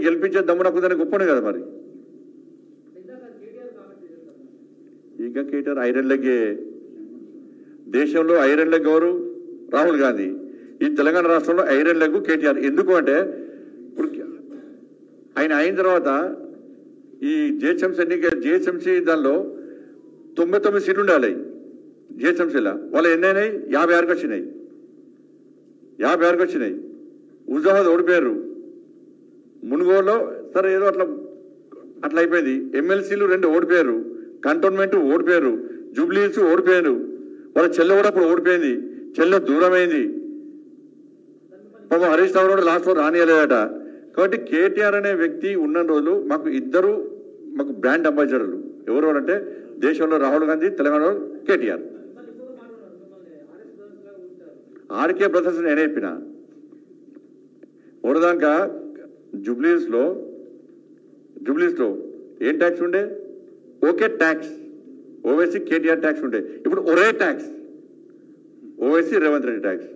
గెలిపించే దమ్ము నాకు దానికి గొప్పనే కదా మరి. ఇంకా కేటీఆర్ ఐరన్ లెగ్గే. దేశంలో ఐరన్ లెగ్ ఎవరు? రాహుల్ గాంధీ. ఈ తెలంగాణ రాష్ట్రంలో ఐరన్ లెగ్ కేటీఆర్. ఎందుకు అంటే ఇప్పుడు ఆయన అయిన తర్వాత ఈ జిహెచ్ఎంసీ దానిలో 99 సీట్లు ఉండాలి జిహెచ్ఎంసీలో. వాళ్ళు ఎన్ని అయినాయి? 56కి వచ్చినాయి. 56కి వచ్చినాయి. హుజాబాద్ ఓడిపోయారు. మునుగోడులో సరే ఏదో అట్లా అయిపోయింది. ఎమ్మెల్సీలు 2 ఓడిపోయారు. కంటోన్మెంట్ ఓడిపోయారు. జూబ్లీహిల్స్ ఓడిపోయారు. వాళ్ళ చెల్లె కూడా అప్పుడు ఓడిపోయింది. చెల్లె దూరమైంది. పాపం హరీష్ రావు కూడా లాస్ట్ రానియలేదట. కాబట్టి కేటీఆర్ అనే వ్యక్తి ఉన్న రోజులు మాకు బ్రాండ్ అంబాసిడర్లు. ఎవరు అంటే దేశంలో రాహుల్ గాంధీ, తెలంగాణలో కేటీఆర్. ఆర్కే బ్రదర్స్ నేనే చెప్పిన ఓడదాక జూబ్లీహిల్స్ లో ఏం ట్యాక్స్ ఉండే? Okay tax, Owaisi KTR tax ఉండే. ఇప్పుడు ఒరే ట్యాక్స్, ఓవైసీ రేవంత్ రెడ్డి ట్యాక్స్.